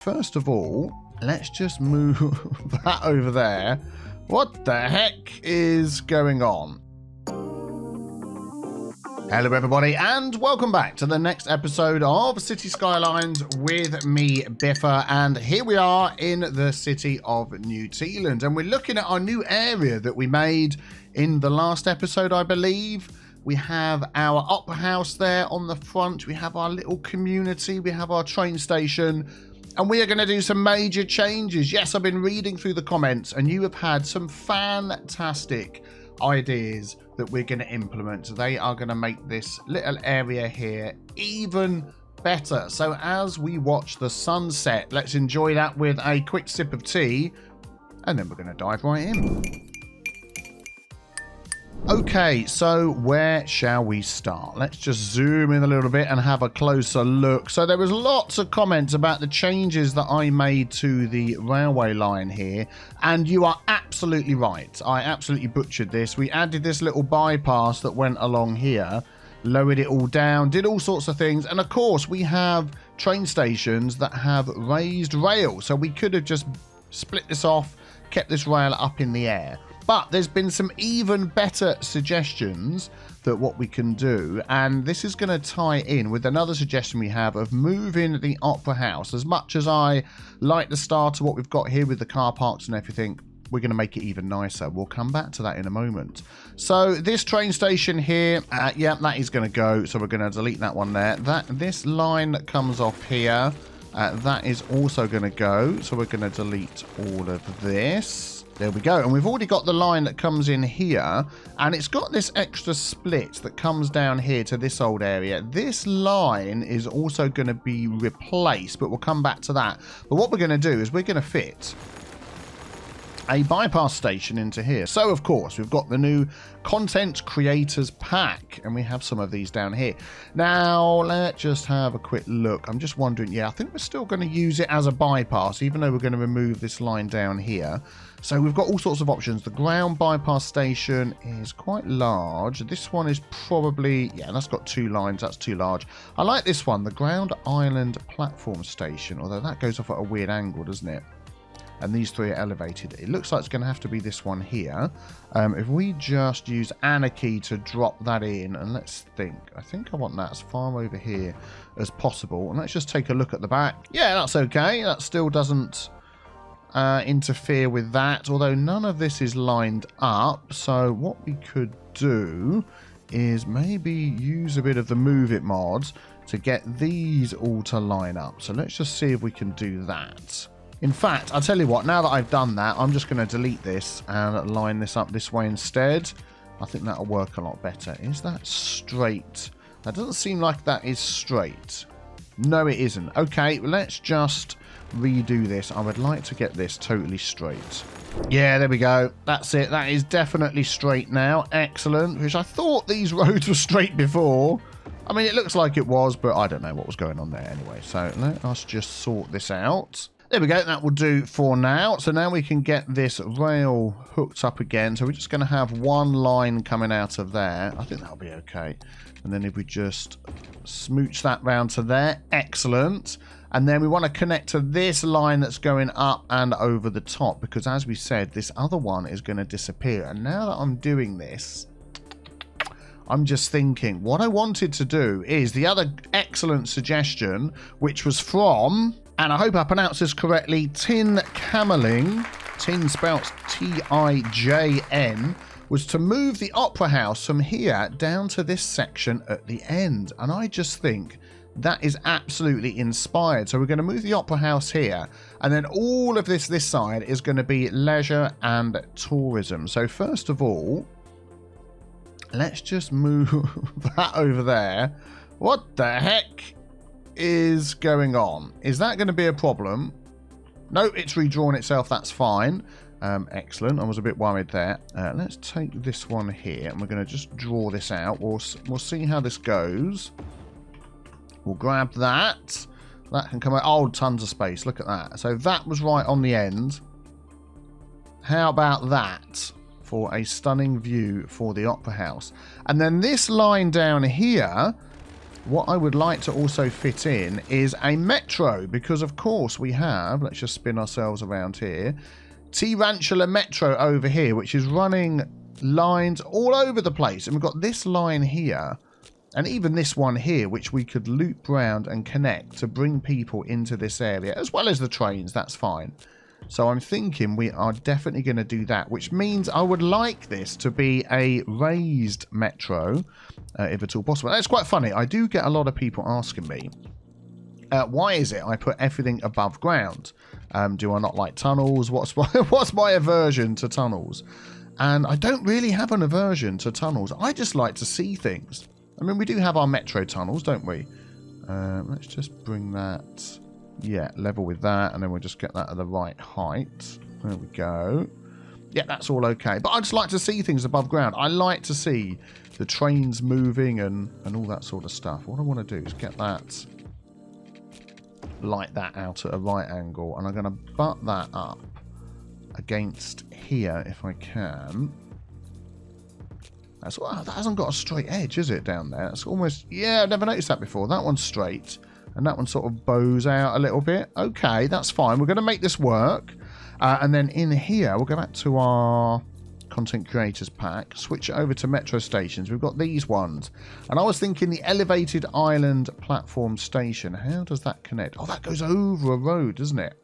First of all, let's just move that over there. What the heck is going on? Hello everybody and welcome back to the next episode of Cities Skylines with me, Biffa, and here we are in the city of New Tealand, and we're looking at our new area that we made in the last episode, I believe. We have our opera house there on the front, we have our little community, we have our train station, and we are going to do some major changes. Yes, I've been reading through the comments and you have had some fantastic ideas that we're going to implement. They are going to make this little area here even better. So as we watch the sunset, let's enjoy that with a quick sip of tea and then we're going to dive right in. Okay, so where shall we start? Let's just zoom in a little bit and have a closer look. So there was lots of comments about the changes that I made to the railway line here, and you are absolutely right. I absolutely butchered this. We added this little bypass that went along here, lowered it all down, did all sorts of things, and of course we have train stations that have raised rail, so we could have just split this off, kept this rail up in the air. But there's been some even better suggestions that what we can do, and this is going to tie in with another suggestion we have of moving the opera house. As much as I like the start of what we've got here with the car parks and everything, we're going to make it even nicer. We'll come back to that in a moment. So this train station here, yeah, that is going to go. So we're going to delete that one there. This line that comes off here, that is also going to go. So we're going to delete all of this. There we go. And we've already got the line that comes in here, and it's got this extra split that comes down here to this old area. This line is also going to be replaced, but we'll come back to that. But what we're going to do is we're going to fit a bypass station into here. So of course we've got the new content creators pack, and we have some of these down here. Now let's just have a quick look. I'm just wondering, yeah, I think we're still going to use it as a bypass, even though we're going to remove this line down here. So we've got all sorts of options. The ground bypass station is quite large. This one is probably, yeah, that's got two lines. That's too large. I like this one, the ground island platform station, although that goes off at a weird angle, doesn't it? And these three are elevated. It looks like it's going to have to be this one here. If we just use Anarchy to drop that in, and let's think. I think I want that as far over here as possible. And let's just take a look at the back. Yeah, that's okay. That still doesn't interfere with that, although none of this is lined up. So what we could do is maybe use a bit of the Move It mods to get these all to line up. So let's just see if we can do that. In fact, I'll tell you what, now that I've done that, I'm just going to delete this and line this up this way instead. I think that'll work a lot better. Is that straight? That doesn't seem like that is straight. No, it isn't. Okay, let's just redo this. I would like to get this totally straight. Yeah, there we go. That's it. That is definitely straight now. Excellent. Which I thought these roads were straight before. I mean, it looks like it was, but I don't know what was going on there anyway. So let us just sort this out. There we go, that will do for now. So now we can get this rail hooked up again. So we're just going to have one line coming out of there. I think that'll be okay. And then if we just smooch that round to there, excellent. And then we want to connect to this line that's going up and over the top, because as we said, this other one is going to disappear. And now that I'm doing this, I'm just thinking, what I wanted to do is the other excellent suggestion, which was from, and I hope I pronounce this correctly, Tin Cameling, Tin spelt T-I-J-N, was to move the opera house from here down to this section at the end. And I just think that is absolutely inspired. So we're going to move the opera house here, and then all of this side is going to be leisure and tourism. So first of all, let's just move that over there. What the heck is going on? Is that going to be a problem? No, it's redrawn itself. That's fine. Excellent. I was a bit worried there. Let's take this one here, and we're going to just draw this out. We'll see how this goes. We'll grab that. That can come out. Oh, tons of space. Look at that. So that was right on the end. How about that for a stunning view for the opera house? And then this line down here what I would like to also fit in is a metro, because of course we have, let's just spin ourselves around here, Tarantula Metro over here, which is running lines all over the place. And we've got this line here, and even this one here, which we could loop round and connect to bring people into this area, as well as the trains, that's fine. So I'm thinking we are definitely going to do that, which means I would like this to be a raised metro, if at all possible. That's quite funny. I do get a lot of people asking me, why is it I put everything above ground? Do I not like tunnels? What's my aversion to tunnels? And I don't really have an aversion to tunnels. I just like to see things. I mean, we do have our metro tunnels, don't we? Let's just bring that... Yeah, level with that, and then we'll just get that at the right height. There we go. Yeah, that's all okay. But I just like to see things above ground. I like to see the trains moving and all that sort of stuff. What I want to do is get that like that out at a right angle, and I'm going to butt that up against here if I can. That's, wow, that hasn't got a straight edge, is it, down there? It's almost... Yeah, I've never noticed that before. That one's straight. And that one sort of bows out a little bit. Okay, that's fine. We're going to make this work. And then in here, we'll go back to our content creators pack. Switch it over to metro stations. We've got these ones. And I was thinking the elevated island platform station. How does that connect? Oh, that goes over a road, doesn't it?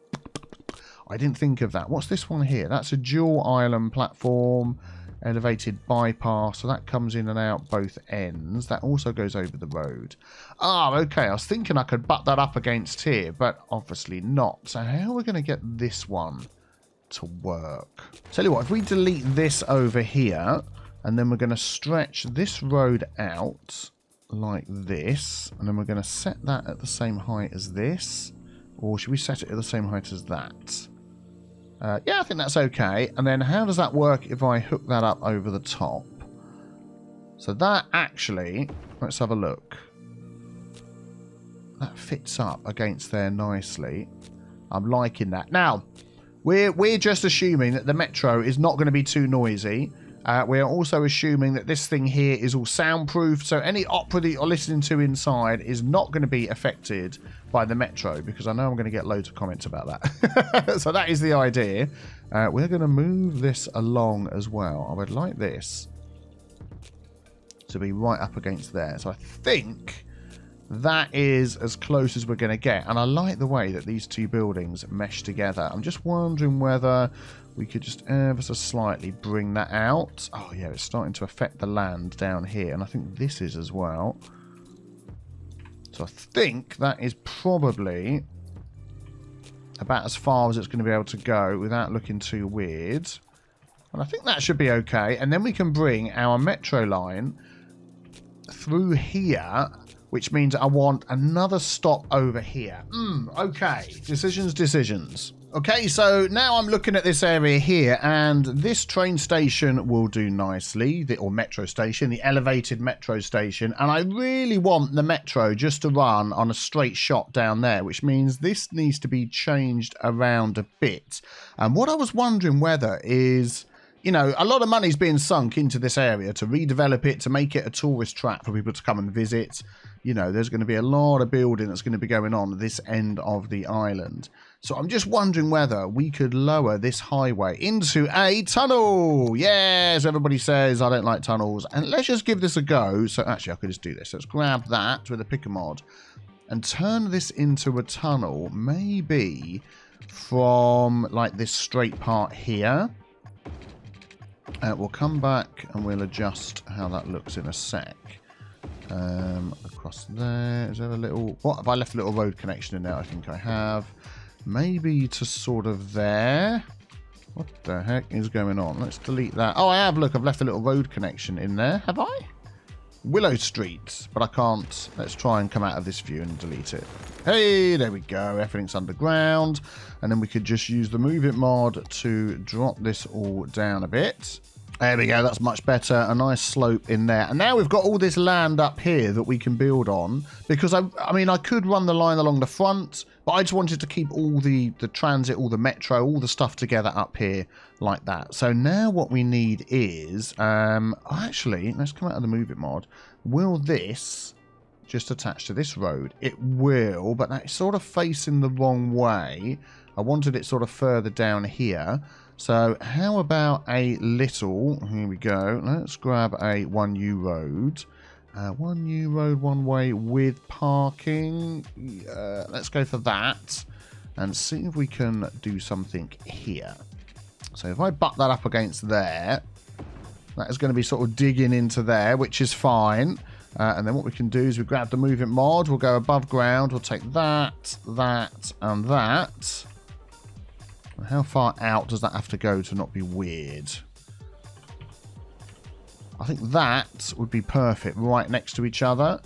I didn't think of that. What's this one here? That's a dual island platform. Elevated bypass, so that comes in and out both ends. That also goes over the road. Ah, okay. I was thinking I could butt that up against here, but obviously not. So how are we going to get this one to work? Tell you what, if we delete this over here, and then we're going to stretch this road out like this, and then we're going to set that at the same height as this, or should we set it at the same height as that? Yeah, I think that's okay. And then how does that work if I hook that up over the top? So that actually, let's have a look. That fits up against there nicely. I'm liking that. Now, we're just assuming that the metro is not going to be too noisy. We're also assuming that this thing here is all soundproof, so any opera that you're listening to inside is not going to be affected by the metro, because I know I'm going to get loads of comments about that. So that is the idea. We're going to move this along as well. I would like this to be right up against there. So I think that is as close as we're going to get. And I like the way that these two buildings mesh together. I'm just wondering whether we could just ever so slightly bring that out. Oh, yeah, it's starting to affect the land down here. And I think this is as well. So I think that is probably about as far as it's going to be able to go without looking too weird. And I think that should be okay. And then we can bring our metro line through here, which means I want another stop over here. Okay. Decisions. Okay, so now I'm looking at this area here, and this train station will do nicely, or metro station, the elevated metro station, and I really want the metro just to run on a straight shot down there, which means this needs to be changed around a bit. And what I was wondering whether is, you know, a lot of money's being sunk into this area to redevelop it, to make it a tourist trap for people to come and visit. You know, there's going to be a lot of building that's going to be going on at this end of the island. So I'm just wondering whether we could lower this highway into a tunnel. Yes, everybody says I don't like tunnels. And let's just give this a go. So actually, I could just do this. Let's grab that with a picker mod and turn this into a tunnel. Maybe from like this straight part here. We'll come back and we'll adjust how that looks in a sec. Across there. Is there a little... What? Have I left a little road connection in there? I think I have. Maybe to sort of there. What the heck is going on? Let's delete that. Oh, I have. Look, I've left a little road connection in there. Have I? Willow Street. But I can't. Let's try and come out of this view and delete it. Hey, there we go. Everything's underground. And then we could just use the Move It mod to drop this all down a bit. There we go, that's much better. A nice slope in there. And now we've got all this land up here that we can build on. Because, I mean, I could run the line along the front, but I just wanted to keep all the transit, all the metro, all the stuff together up here like that. So now what we need is... actually, let's come out of the Move It mod. Will this just attach to this road? It will, but that's sort of facing the wrong way. I wanted it sort of further down here. So how about a little, here we go, let's grab a 1U road. 1U road, one way with parking. Let's go for that and see if we can do something here. So if I butt that up against there, that is going to be sort of digging into there, which is fine. And then what we can do is we grab the movement mod, we'll go above ground, we'll take that, that, and that. How far out does that have to go to not be weird? I think that would be perfect, right next to each other.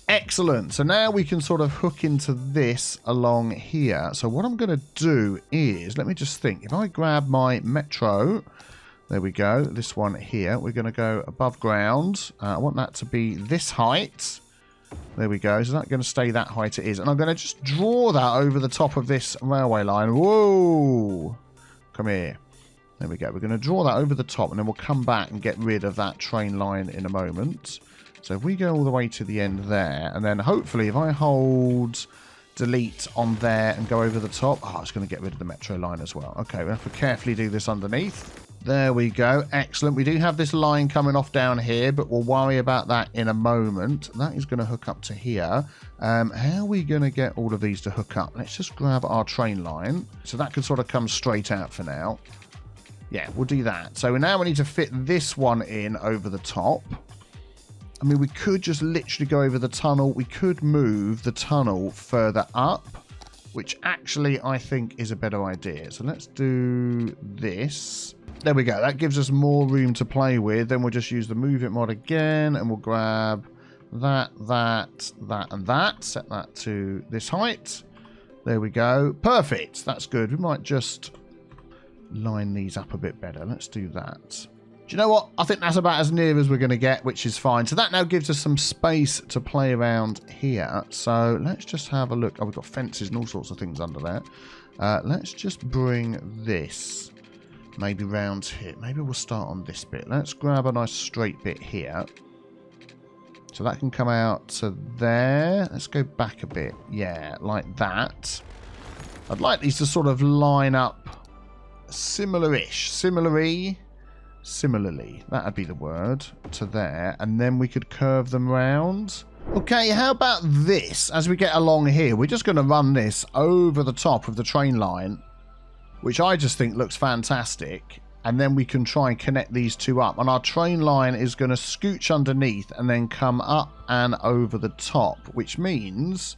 Excellent. So now we can sort of hook into this along here. So what I'm going to do is, let me just think. If I grab my metro, there we go, this one here, we're going to go above ground. I want that to be this height. There we go. So that's going to stay that height it is. And I'm going to just draw that over the top of this railway line. Whoa! Come here. There we go. We're going to draw that over the top and then we'll come back and get rid of that train line in a moment. So if we go all the way to the end there, and then hopefully if I hold delete on there and go over the top, it's going to get rid of the metro line as well. Okay, we have to carefully do this underneath. There we go. Excellent. We do have this line coming off down here, but we'll worry about that in a moment. That is going to hook up to here. How are we going to get all of these to hook up? Let's just grab our train line. So that can sort of come straight out for now. Yeah, we'll do that. So now we need to fit this one in over the top. I mean, we could just literally go over the tunnel. We could move the tunnel further up, which actually I think is a better idea. So let's do this. There we go. That gives us more room to play with. Then we'll just use the move it mod again, and we'll grab that, that, that, and that. Set that to this height. There we go. Perfect. That's good. We might just line these up a bit better. Let's do that. Do you know what? I think that's about as near as we're going to get, which is fine. So that now gives us some space to play around here. So let's just have a look. Oh, we've got fences and all sorts of things under there. Let's just bring this maybe round here. Maybe we'll start on this bit. Let's grab a nice straight bit here. So that can come out to there. Let's go back a bit. Yeah, like that. I'd like these to sort of line up similar-ish. Similarly, that'd be the word, to there. And then we could curve them round. Okay, how about this? As we get along here, we're just going to run this over the top of the train line, which I just think looks fantastic. And then we can try and connect these two up. And our train line is going to scooch underneath and then come up and over the top, which means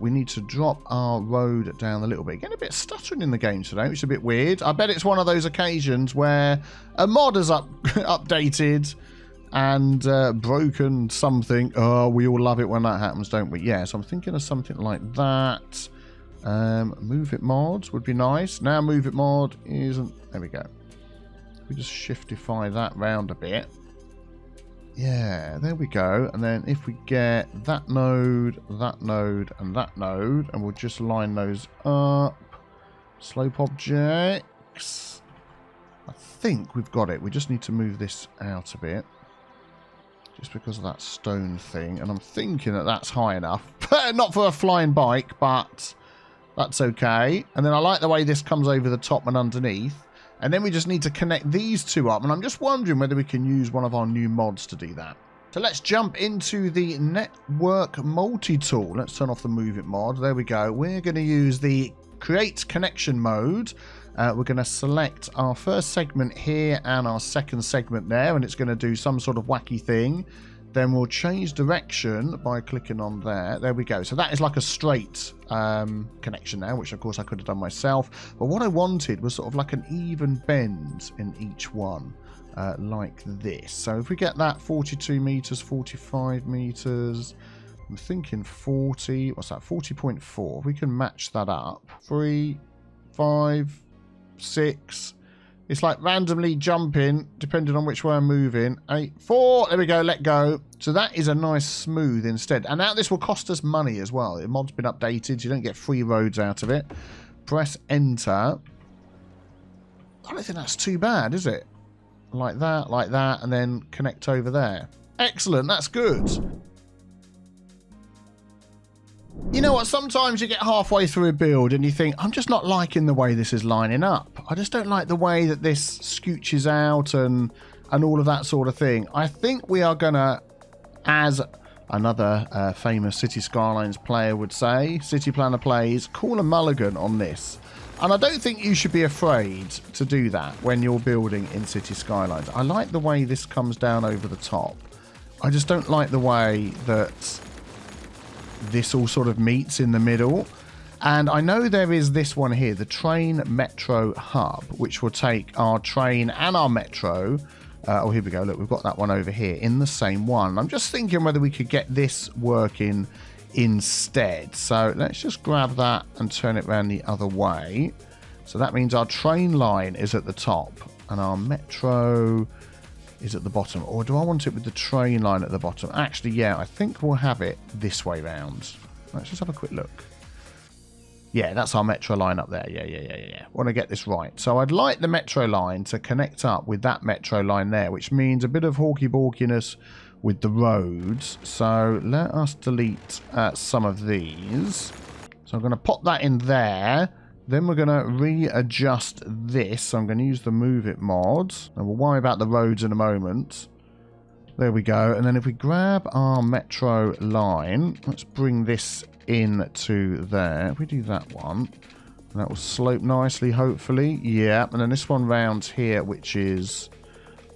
we need to drop our road down a little bit. Getting a bit stuttering in the game today, which is a bit weird. I bet it's one of those occasions where a mod has updated and broken something. Oh, we all love it when that happens, don't we? Yeah, so I'm thinking of something like that. Move it mod would be nice. Now move it mod isn't... There we go. We just shiftify that round a bit. Yeah, there we go. And then if we get that node, and that node, and we'll just line those up. Slope objects. I think we've got it. We just need to move this out a bit. Just because of that stone thing. And I'm thinking that that's high enough. Not for a flying bike, but that's okay. And then I like the way this comes over the top and underneath. And then we just need to connect these two up. And I'm just wondering whether we can use one of our new mods to do that. So let's jump into the network multi-tool. Let's turn off the move it mod. There we go. We're going to use the create connection mode. We're going to select our first segment here and our second segment there. And it's going to do some sort of wacky thing. Then we'll change direction by clicking on there. There we go. So that is like a straight connection now, which of course I could have done myself. But what I wanted was sort of like an even bend in each one, like this. So if we get that 42 meters, 45 meters, I'm thinking 40, what's that, 40.4. If we can match that up. 3, 5, 6. It's like randomly jumping, depending on which way I'm moving. 8, 4, there we go, let go. So that is a nice smooth instead. And now this will cost us money as well. The mod's been updated, so you don't get free roads out of it. Press enter. I don't think that's too bad, is it? Like that, and then connect over there. Excellent, that's good. You know what? Sometimes you get halfway through a build and you think, I'm just not liking the way this is lining up. I just don't like the way that this scooches out and all of that sort of thing. I think we are going to, as another famous Cities Skylines player would say, City Planner plays, call a mulligan on this. And I don't think you should be afraid to do that when you're building in Cities Skylines. I like the way this comes down over the top. I just don't like the way that this all sort of meets in the middle. And I know there is this one here, the train metro hub, which will take our train and our metro. Oh, here we go. Look, we've got that one over here in the same one. I'm just thinking whether we could get this working instead. So let's just grab that and turn it around the other way. So that means our train line is at the top and our metro is at the bottom. Or do I want it with the train line at the bottom? Actually, yeah, I think we'll have it this way round. Let's just have a quick look. Yeah, that's our metro line up there. Yeah. Want to get this right. So I'd like the metro line to connect up with that metro line there, which means a bit of hawky-balkiness with the roads. So let us delete some of these. So I'm going to pop that in there. Then we're going to readjust this. So I'm going to use the Move It mod. And we'll worry about the roads in a moment. There we go. And then if we grab our metro line, let's bring this into there. If we do that one, that will slope nicely, hopefully. Yeah. And then this one round here, which is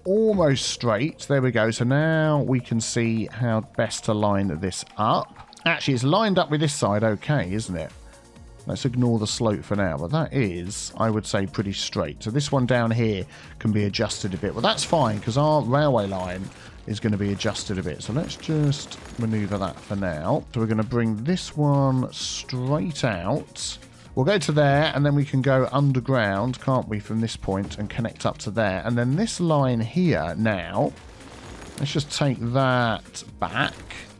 almost straight. There we go. So now we can see how best to line this up. Actually, it's lined up with this side okay, isn't it? Let's ignore the slope for now, but that is, I would say, pretty straight. So this one down here can be adjusted a bit. Well, that's fine, because our railway line is going to be adjusted a bit. So let's just maneuver that for now. So we're going to bring this one straight out. We'll go to there, and then we can go underground, can't we, from this point, and connect up to there. And then this line here now, let's just take that back.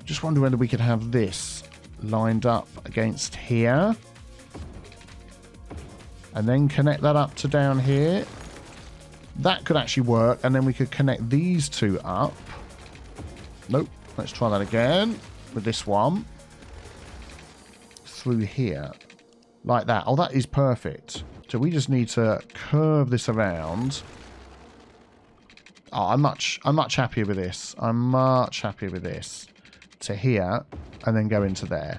Just wonder whether we could have this lined up against here. And then connect that up to down here. That could actually work. And then we could connect these two up. Nope. Let's try that again with this one. Through here. Like that. Oh, that is perfect. So we just need to curve this around. Oh, I'm much happier with this. I'm much happier with this. To here. And then go into there.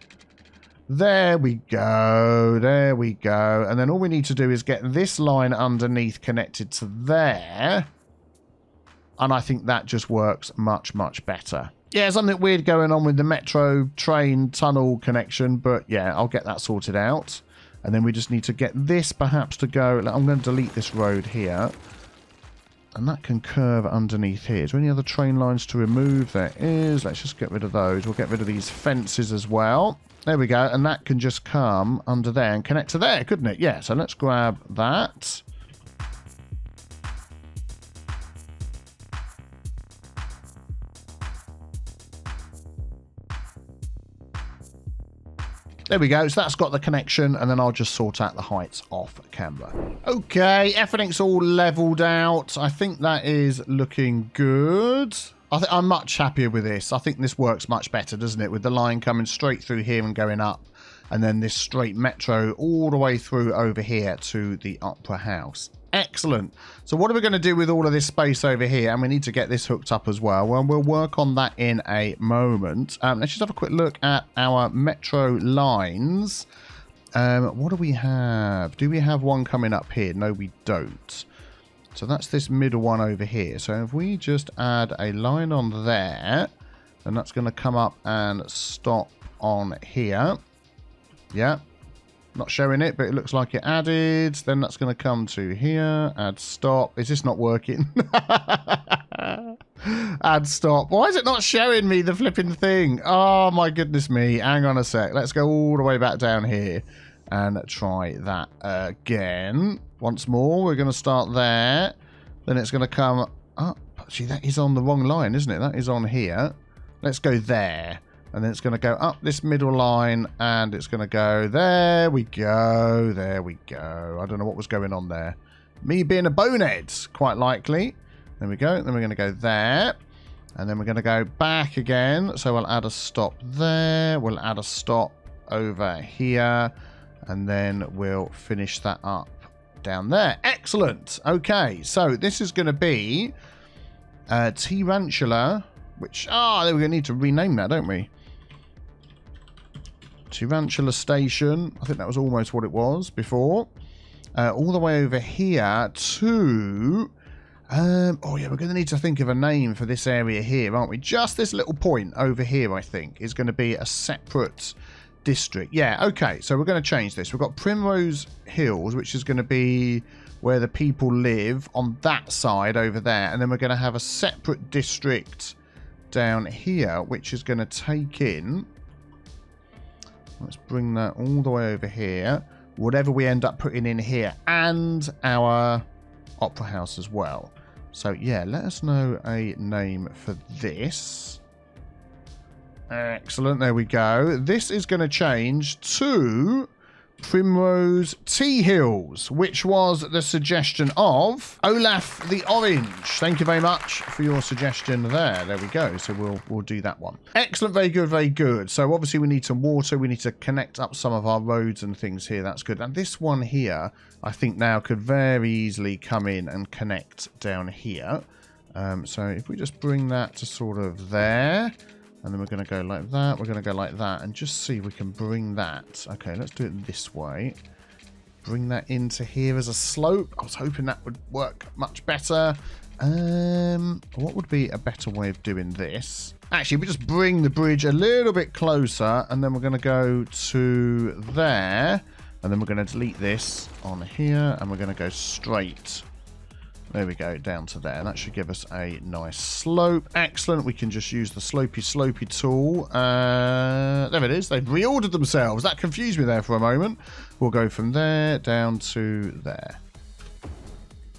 There we go. There we go. And then all we need to do is get this line underneath connected to there. And I think that just works much, much better. Yeah, something weird going on with the metro train tunnel connection. But yeah, I'll get that sorted out. And then we just need to get this perhaps to go. I'm going to delete this road here. And that can curve underneath here. Is there any other train lines to remove? There is. Let's just get rid of those. We'll get rid of these fences as well. There we go. And that can just come under there and connect to there, couldn't it? Yeah, so let's grab that. There we go. So that's got the connection, and then I'll just sort out the heights off camera. Okay, everything's all leveled out. I think that is looking good. I'm much happier with this. I think this works much better, doesn't it? With the line coming straight through here and going up. And then this straight metro all the way through over here to the Opera House. Excellent. So what are we going to do with all of this space over here? And we need to get this hooked up as well. Well, we'll work on that in a moment. Let's just have a quick look at our metro lines. What do we have? Do we have one coming up here? No, we don't. So that's this middle one over here. So if we just add a line on there, then that's going to come up and stop on here. Yeah. Not showing it, but it looks like it added. Then that's going to come to here. Add stop. Is this not working? Add stop. Why is it not showing me the flipping thing? Oh, my goodness me. Hang on a sec. Let's go all the way back down here and try that again. Once more, we're going to start there. Then it's going to come up. Gee, that is on the wrong line, isn't it? That is on here. Let's go there. And then it's going to go up this middle line, and it's going to go, there we go, there we go. I don't know what was going on there. Me being a bonehead, quite likely. There we go. Then we're going to go there. And then we're going to go back again. So we'll add a stop there. We'll add a stop over here. And then we'll finish that up down there. Excellent. Okay, so this is going to be Tarantula, which, we're going to need to rename that, don't we? Tarantula Station. I think that was almost what it was before. All the way over here to... we're going to need to think of a name for this area here, aren't we? Just this little point over here, I think, is going to be a separate district. Yeah, okay, so we're going to change this. We've got Primrose Hills, which is going to be where the people live on that side over there. And then we're going to have a separate district down here, which is going to take in... Let's bring that all the way over here. Whatever we end up putting in here. And our opera house as well. So, yeah, let us know a name for this. Excellent. There we go. This is going to change to Primrose Tea Hills, which was the suggestion of Olaf the Orange. Thank you very much for your suggestion there. There we go. So we'll do that one. Excellent. Very good. Very good. So obviously we need some water. We need to connect up some of our roads and things here. That's good. And this one here, I think now could very easily come in and connect down here. So if we just bring that to sort of there... And then we're going to go like that. We're going to go like that. And just see if we can bring that. Okay, let's do it this way. Bring that into here as a slope. I was hoping that would work much better. What would be a better way of doing this? Actually, we just bring the bridge a little bit closer. And then we're going to go to there. And then we're going to delete this on here. And we're going to go straight. There we go, down to there. That should give us a nice slope. Excellent. We can just use the slopey tool. There it is. They've reordered themselves. That confused me there for a moment. We'll go from there down to there.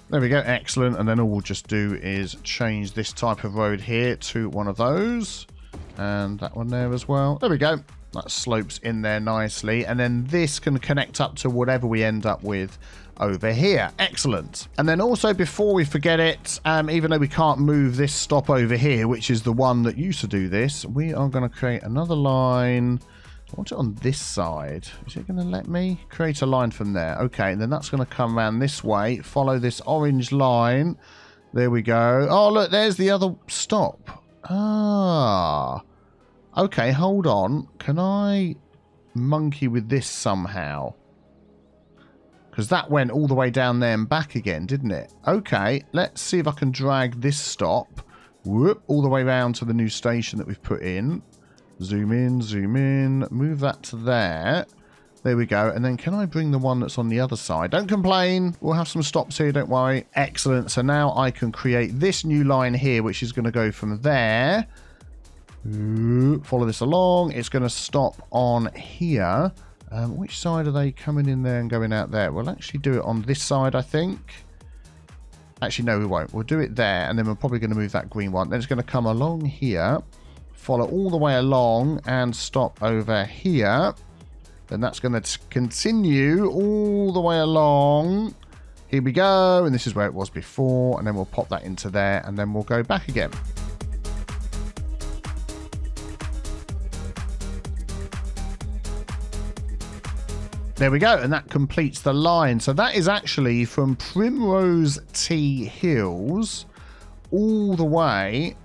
There we go. Excellent. And then all we'll just do is change this type of road here to one of those. And that one there as well. There we go. That slopes in there nicely. And then this can connect up to whatever we end up with over here. Excellent. And then also, before we forget it, even though we can't move this stop over here, which is the one that used to do this, we are going to create another line. I want it on this side. Is it going to let me create a line from there? Okay, and then that's going to come around this way, follow this orange line. There we go. Oh, look, there's the other stop. Okay, hold on. Can I monkey with this somehow? Because that went all the way down there and back again, didn't it? Okay, let's see if I can drag this stop all the way around to the new station that we've put in. Zoom in, move that to there. There we go. And then can I bring the one that's on the other side? Don't complain. We'll have some stops here, don't worry. Excellent. So now I can create this new line here, which is going to go from there. Follow this along. It's going to stop on here. Which side are they coming in there and going out there? We'll actually do it on this side, I think. Actually, no, we won't. We'll do it there, and then we're probably going to move that green one. Then it's going to come along here, follow all the way along, and stop over here. Then that's going to continue all the way along. Here we go, and this is where it was before, and then we'll pop that into there, and then we'll go back again. There we go, and that completes the line. So that is actually from Primrose Tea Hills all the way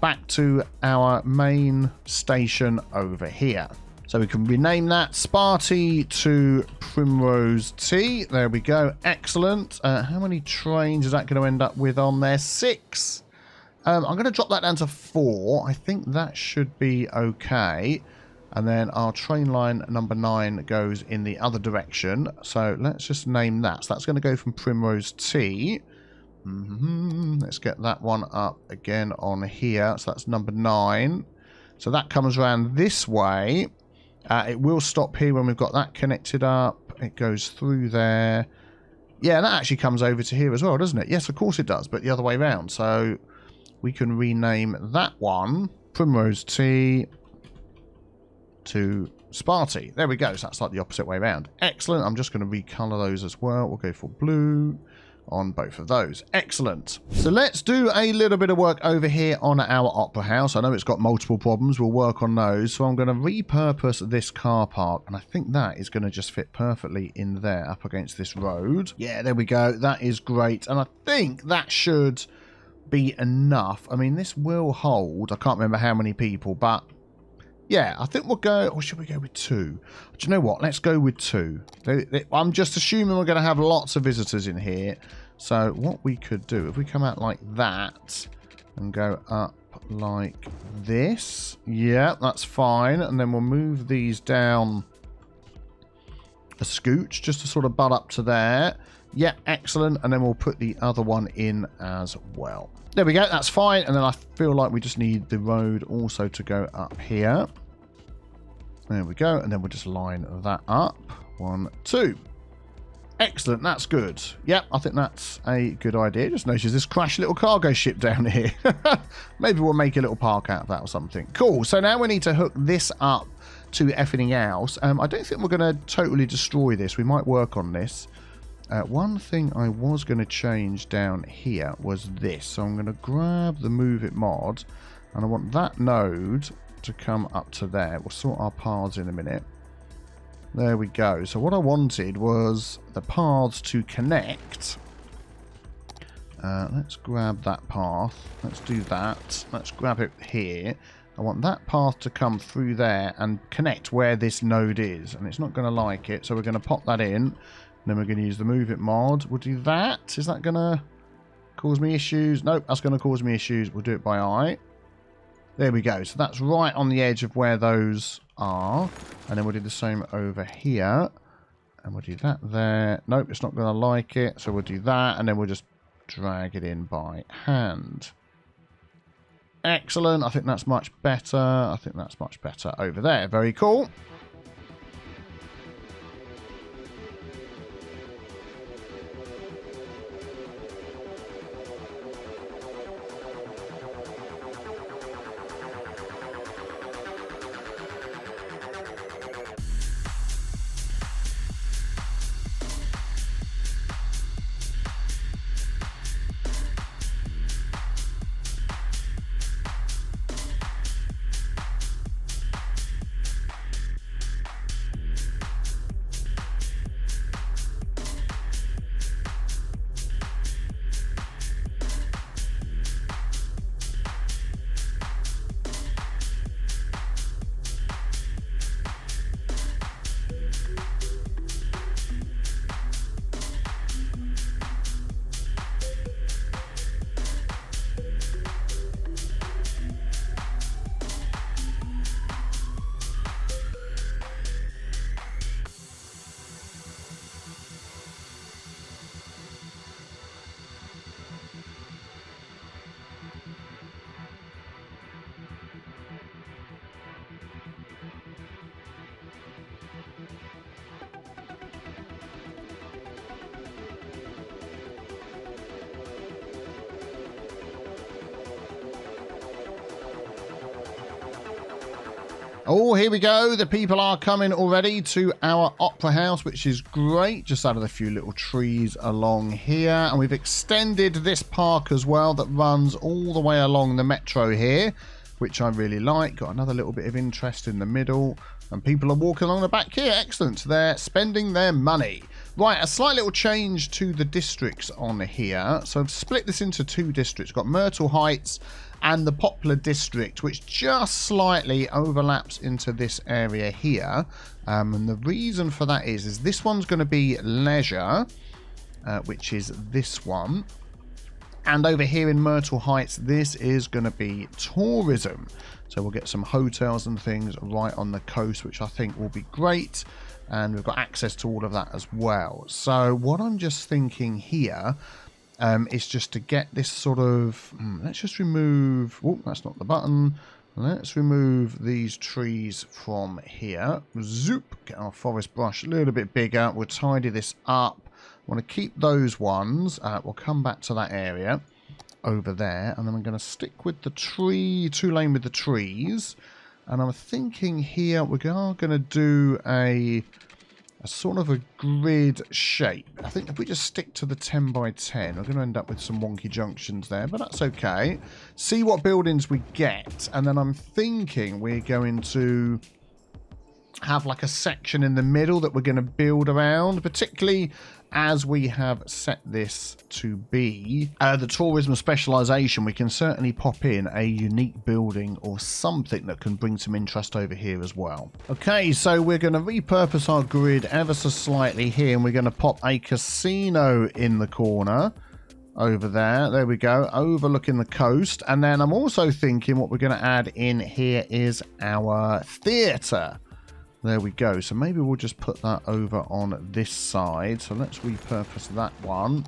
back to our main station over here. So we can rename that Sparty to Primrose Tea. There we go. Excellent. How many trains is that going to end up with on there? 6. I'm going to drop that down to 4. I think that should be okay. And then our train line number 9 goes in the other direction. So let's just name that. So that's going to go from Primrose Tea. Let's get that one up again on here. So that's number 9. So that comes around this way. It will stop here when we've got that connected up. It goes through there. Yeah, that actually comes over to here as well, doesn't it? Yes, of course it does, but the other way around. So we can rename that one Primrose Tea to Sparty. There we go. So that's like the opposite way around. Excellent. I'm just going to recolor those as well. We'll go for blue. on both of those. Excellent. So let's do a little bit of work over here on our Opera House. I know it's got multiple problems. We'll work on those. So I'm going to repurpose this car park, and I think that is going to just fit perfectly in there up against this road. Yeah, there we go. That is great. And I think that should be enough. I mean, this will hold. I can't remember how many people, but yeah, I think we'll go, or should we go with 2? Do you know what? Let's go with 2. I'm just assuming we're going to have lots of visitors in here. So what we could do, if we come out like that and go up like this. Yeah, that's fine. And then we'll move these down a scooch just to sort of butt up to there. Yeah, excellent. And then we'll put the other one in as well. There we go. That's fine. And then I feel like we just need the road also to go up here. There we go. And then we'll just line that up. 1, 2. Excellent. That's good. Yep, I think that's a good idea. Just notice this crashed little cargo ship down here. Maybe we'll make a little park out of that or something. Cool. So now we need to hook this up to everything else. I don't think we're going to totally destroy this. We might work on this. One thing I was going to change down here was this. So I'm going to grab the Move It mod, and I want that node to come up to there. We'll sort our paths in a minute. There we go. So what I wanted was the paths to connect. Let's grab that path. Let's do that. Let's grab it here. I want that path to come through there and connect where this node is. And it's not going to like it, so we're going to pop that in. Then we're going to use the Move It mod. We'll do that. Is that going to cause me issues? Nope, that's going to cause me issues. We'll do it by eye. There we go. So that's right on the edge of where those are. And then we'll do the same over here. And we'll do that there. Nope, it's not going to like it. So we'll do that. And then we'll just drag it in by hand. Excellent. I think that's much better. I think that's much better over there. Very cool. Oh, here we go. The people are coming already to our Opera House, which is great. Just added a few little trees along here. And we've extended this park as well that runs all the way along the metro here, which I really like. Got another little bit of interest in the middle. And people are walking along the back here. Excellent. They're spending their money. Right, a slight little change to the districts on here. So I've split this into 2 districts. Got Myrtle Heights and the Poplar District, which just slightly overlaps into this area here. And the reason for that is this one's going to be leisure, which is this one. And over here in Myrtle Heights, this is going to be tourism. So we'll get some hotels and things right on the coast, which I think will be great. And we've got access to all of that as well. So what I'm just thinking here is just to get this sort of... let's just remove... Oh, that's not the button. Let's remove these trees from here. Zoop. Get our forest brush a little bit bigger. We'll tidy this up. I want to keep those ones. We'll come back to that area over there. And then I'm going to stick with the tree, 2-lane with the trees. And I'm thinking here we're going to do a a sort of a grid shape. I think if we just stick to the 10 by 10, we're going to end up with some wonky junctions there, but that's okay. See what buildings we get, and then I'm thinking we're going to have like a section in the middle that we're going to build around, particularly as we have set this to be the tourism specialisation. We can certainly pop in a unique building or something that can bring some interest over here as well. Okay, so we're going to repurpose our grid ever so slightly here, and we're going to pop a casino in the corner over there. There we go, overlooking the coast. And then I'm also thinking what we're going to add in here is our theatre. There we go. So maybe we'll just put that over on this side. So let's repurpose that one.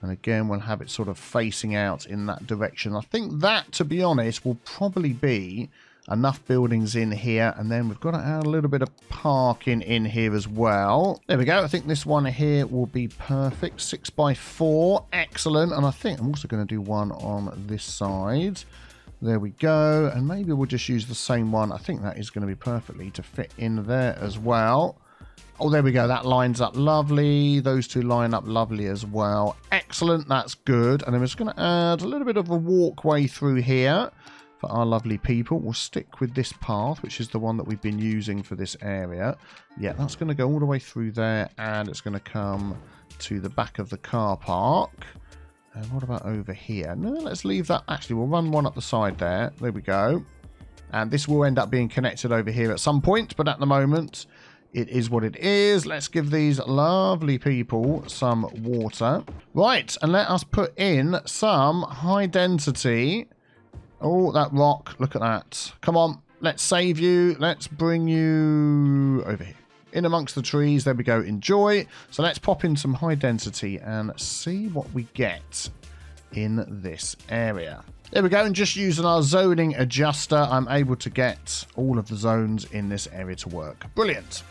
And again, we'll have it sort of facing out in that direction. I think that, to be honest, will probably be enough buildings in here. And then we've got to add a little bit of parking in here as well. There we go. I think this one here will be perfect. 6 by 4. Excellent. And I think I'm also going to do one on this side. There we go, and maybe we'll just use the same one. I think that is going to be perfectly to fit in there as well. Oh, there we go. That lines up lovely. Those two line up lovely as well. Excellent. That's good. And then we're just going to add a little bit of a walkway through here for our lovely people. We'll stick with this path, which is the one that we've been using for this area. Yeah, that's going to go all the way through there, and it's going to come to the back of the car park. And what about over here? No, let's leave that. Actually, we'll run one up the side there. There we go. And this will end up being connected over here at some point, but at the moment, it is what it is. Let's give these lovely people some water. Right, and let us put in some high density. Oh, that rock. Look at that. Come on, let's save you. Let's bring you over here. In amongst the trees, there we go, enjoy. So let's pop in some high density and see what we get in this area. There we go, and just using our zoning adjuster, I'm able to get all of the zones in this area to work. Brilliant.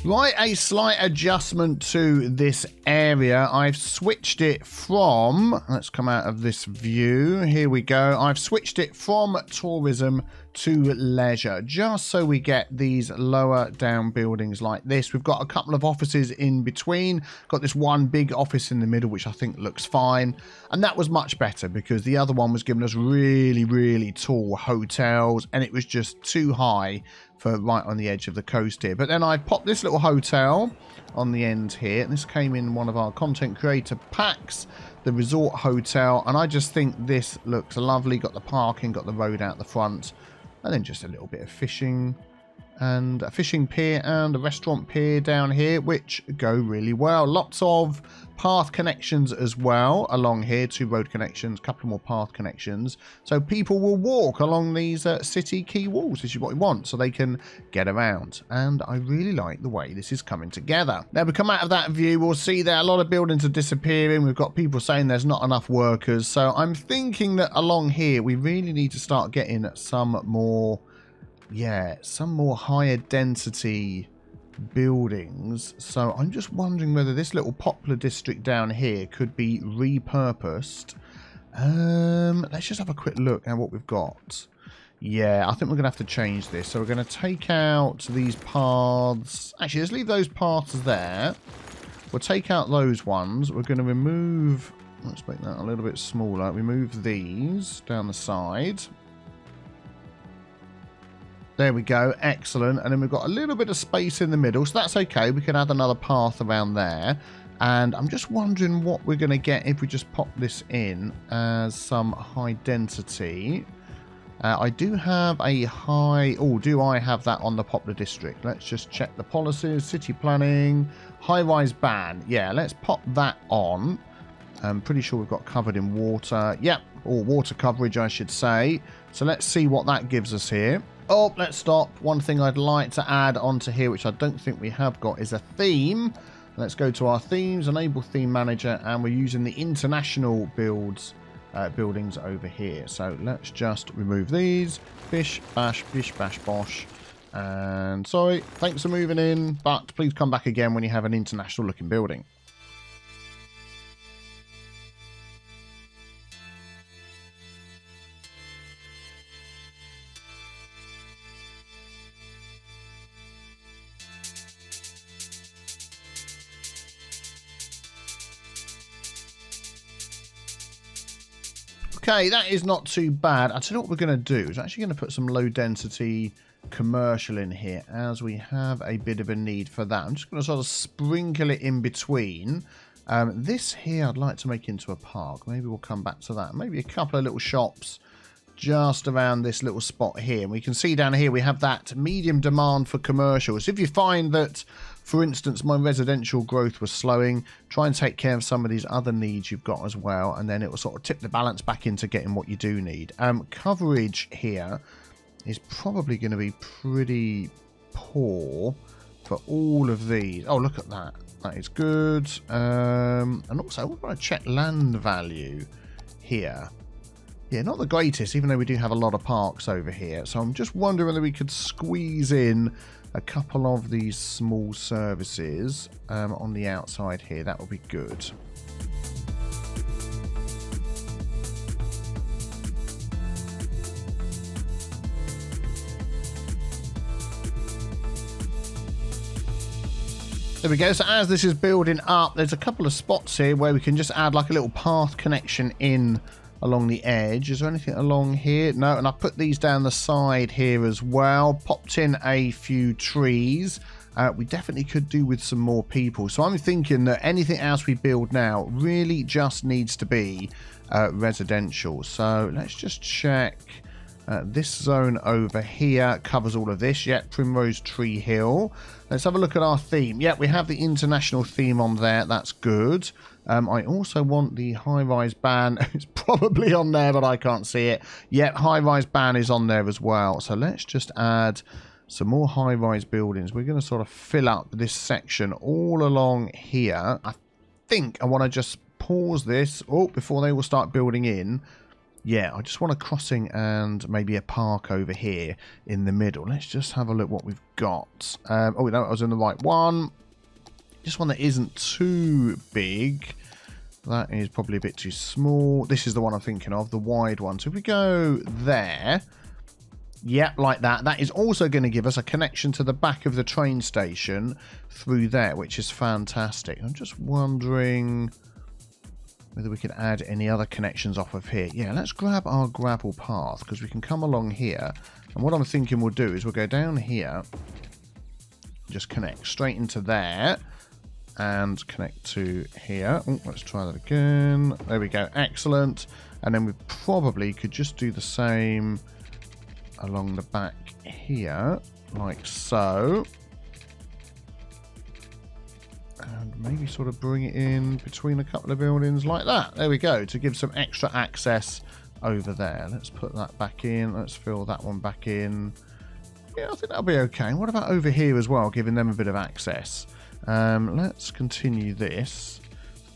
Right, a slight adjustment to this area. I've switched it from, let's come out of this view. Here we go. I've switched it from tourism to leisure, just so we get these lower down buildings like this. We've got a couple of offices in between. Got this one big office in the middle, which I think looks fine. And that was much better because the other one was giving us really, really tall hotels, and it was just too high for right on the edge of the coast here. But then I popped this little hotel on the end here, and this came in one of our content creator packs, the resort hotel, and I just think this looks lovely. Got the parking, got the road out the front, and then just a little bit of fishing and a fishing pier and a restaurant pier down here, which go really well. Lots of path connections as well along here, 2 road connections, a couple more path connections, so people will walk along these city key walls, which is what we want, so they can get around. And I really like the way this is coming together. Now we come out of that view, we'll see that a lot of buildings are disappearing. We've got people saying there's not enough workers, so I'm thinking that along here we really need to start getting some more higher density buildings. So I'm just wondering whether this little poplar district down here could be repurposed. Let's just have a quick look at what we've got. Yeah, I think we're gonna have to change this. So we're gonna take out these paths. Actually, let's leave those paths there. We'll take out those ones. We're gonna remove, let's make that a little bit smaller. Remove these down the side. There we go, excellent. And then we've got a little bit of space in the middle, so that's okay. We can add another path around there. And I'm just wondering what we're going to get if we just pop this in as some high density. I do have a high... Oh, do I have that on the poplar district? Let's just check the policies. City planning, high-rise ban. Yeah, let's pop that on. I'm pretty sure we've got covered in water. Yep, or water coverage, I should say. So let's see what that gives us here. Oh, let's stop. One thing I'd like to add onto here, which I don't think we have got, is a theme. Let's go to our themes, enable theme manager, and we're using the international buildings over here. So let's just remove these. Bish, bash, bosh. And sorry, thanks for moving in, but please come back again when you have an international looking building. Okay, that is not too bad. I tell you what we're going to do is actually going to put some low density commercial in here as we have a bit of a need for that. I'm just going to sort of sprinkle it in between. This here I'd like to make into a park. Maybe we'll come back to that. Maybe a couple of little shops just around this little spot here. And we can see down here we have that medium demand for commercials. If you find that, for instance, my residential growth was slowing, try and take care of some of these other needs you've got as well, and then it will sort of tip the balance back into getting what you do need. Coverage here is probably going to be pretty poor for all of these. Oh, look at that. That is good. And also, we're going to check land value here. Yeah, not the greatest, even though we do have a lot of parks over here. So I'm just wondering whether we could squeeze in a couple of these small services on the outside here. That would be good. There we go. So as this is building up, there's a couple of spots here where we can just add like a little path connection in along the edge. Is there anything along here? No. And I put these down the side here as well. Popped in a few trees. We definitely could do with some more people. So I'm thinking that anything else we build now really just needs to be residential. So let's just check. This zone over here covers all of this. Yep, Primrose Tree Hill. Let's have a look at our theme. Yep, we have the international theme on there. That's good. I also want the high-rise ban. It's probably on there, but I can't see it. Yep, high-rise ban is on there as well. So let's just add some more high-rise buildings. We're going to sort of fill up this section all along here. I think I want to just pause this before they will start building in. Yeah, I just want a crossing and maybe a park over here in the middle. Let's just have a look what we've got. Oh, no, I was in the right one. Just one that isn't too big. That is probably a bit too small. This is the one I'm thinking of, the wide one. So if we go there, yeah, like that. That is also going to give us a connection to the back of the train station through there, which is fantastic. I'm just wondering whether we could add any other connections off of here. Yeah, let's grab our gravel path because we can come along here. And what I'm thinking we'll do is we'll go down here, just connect straight into there and connect to here. Oh, let's try that again. There we go. Excellent. And then we probably could just do the same along the back here, like so. And maybe sort of bring it in between a couple of buildings like that. There we go, to give some extra access over there. Let's put that back in. Let's fill that one back in. Yeah, I think that'll be okay. What about over here as well, giving them a bit of access? Let's continue this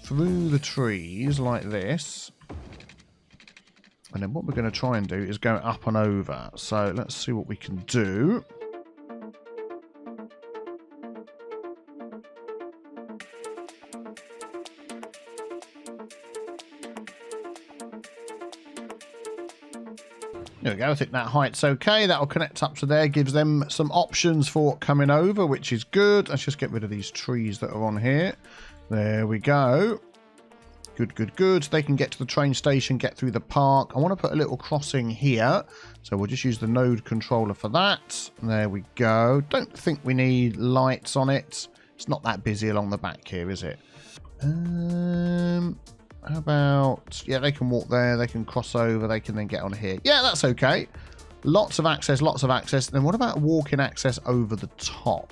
through the trees like this. And then what we're going to try and do is go up and over. So let's see what we can do. There we go. I think that height's okay. That'll connect up to there. Gives them some options for coming over, which is good. Let's just get rid of these trees that are on here. There we go. Good, good, good. They can get to the train station, get through the park. I want to put a little crossing here. So we'll just use the node controller for that. There we go. Don't think we need lights on it. It's not that busy along the back here, is it? How about... Yeah, they can walk there. They can cross over. They can then get on here. Yeah, that's okay. Lots of access, lots of access. Then what about walking access over the top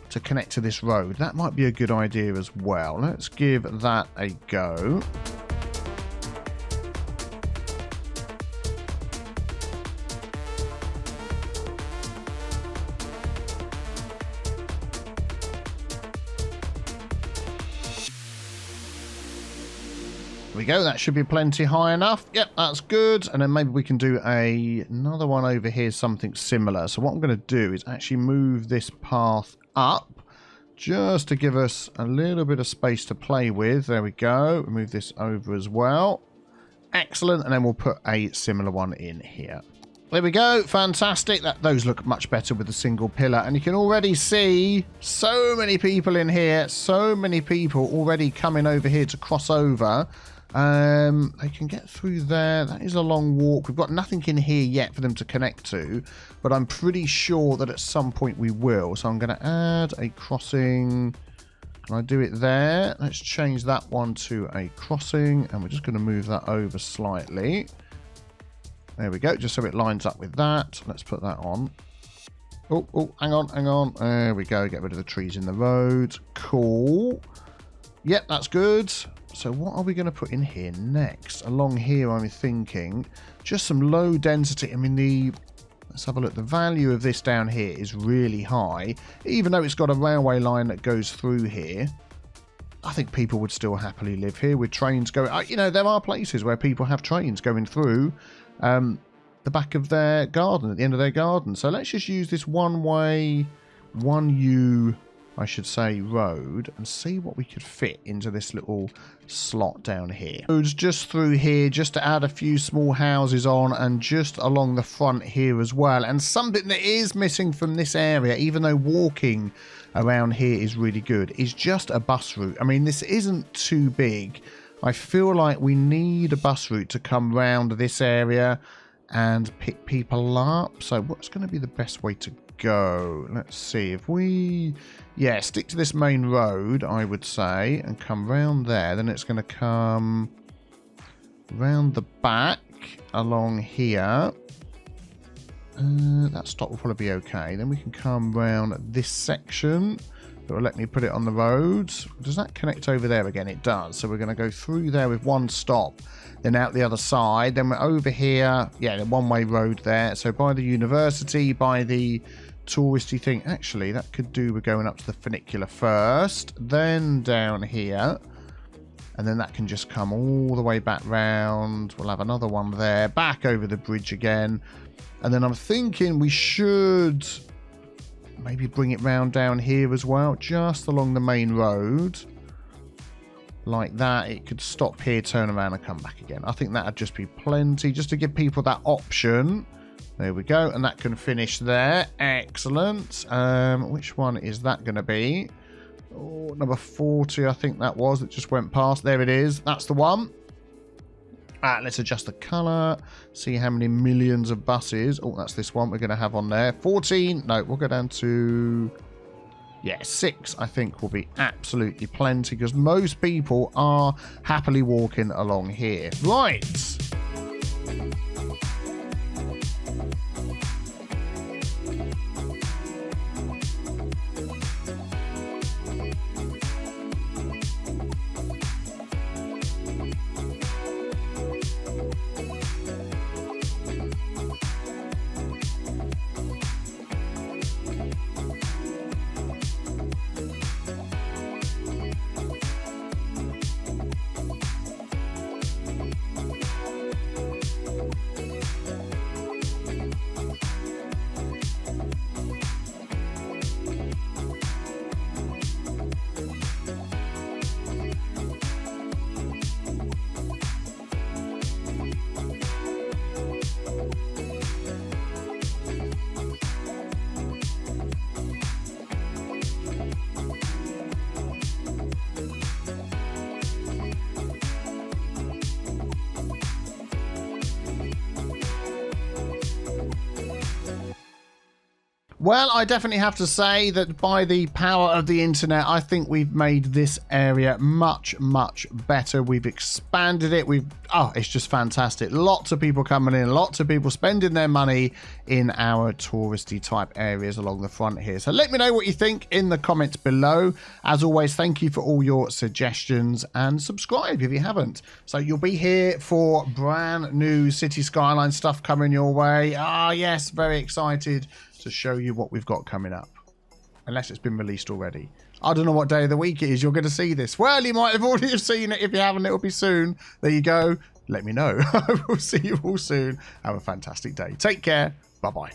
to connect to this road? That might be a good idea as well. Let's give that a go. There we go. That should be plenty high enough. Yep, that's good. And then maybe we can do another one over here, something similar. So what I'm going to do is actually move this path up just to give us a little bit of space to play with. There we go. Move this over as well. Excellent. And then we'll put a similar one in here. There we go. Fantastic. Those look much better with a single pillar. And you can already see so many people in here. So many people already coming over here to cross over. They can get through there. That is a long walk. We've got nothing in here yet for them to connect to, but I'm pretty sure that at some point we will. So I'm going to add a crossing. Can I do it there? Let's change that one to a crossing, and we're just going to move that over slightly. There we go, just so it lines up with that. Let's put that on. Oh, hang on. There we go. Get rid of the trees in the road. Cool. Yep, that's good. So what are we going to put in here next? Along here, I'm thinking just some low density. I mean, let's have a look. The value of this down here is really high. Even though it's got a railway line that goes through here, I think people would still happily live here with trains going. You know, there are places where people have trains going through the back of their garden, at the end of their garden. So let's just use this one-way, 1U, I should say, road, and see what we could fit into this little slot down here. Roads just through here, just to add a few small houses on, and just along the front here as well. And something that is missing from this area, even though walking around here is really good, is just a bus route. I mean, this isn't too big. I feel like we need a bus route to come round this area and pick people up. So what's going to be the best way to go? Let's see. If we, stick to this main road, I would say, and come round there. Then it's going to come round the back along here. That stop will probably be okay. Then we can come round this section. It will let me put it on the road. Does that connect over there again? It does. So we're going to go through there with one stop, then out the other side. Then we're over here. Yeah, the one-way road there. So by the university, by the touristy thing. Actually, that could do with going up to the funicular first, then down here. And then that can just come all the way back round. We'll have another one there. Back over the bridge again. And then I'm thinking we should maybe bring it round down here as well, just along the main road. Like that. It could stop here, turn around and come back again. I think that would just be plenty, just to give people that option. There we go. And that can finish there. Excellent. Which one is that going to be? Oh, number 40, I think that was. It just went past. There it is. That's the one. Let's adjust the colour. See how many millions of buses. Oh, that's this one we're going to have on there. 14. No, we'll go down to... 6, I think, will be absolutely plenty, because most people are happily walking along here. Right. Well, I definitely have to say that by the power of the internet, I think we've made this area much, much better. We've expanded it. It's just fantastic. Lots of people coming in, lots of people spending their money in our touristy type areas along the front here. So let me know what you think in the comments below. As always, thank you for all your suggestions, and subscribe if you haven't. So you'll be here for brand new Cities Skylines stuff coming your way. Yes, very excited to show you what we've got coming up, unless it's been released already. I don't know what day of the week it is you're going to see this. Well, you might have already seen it. If you haven't, it'll be soon. There you go. Let me know. I will see you all soon. Have a fantastic day. Take care. Bye-bye.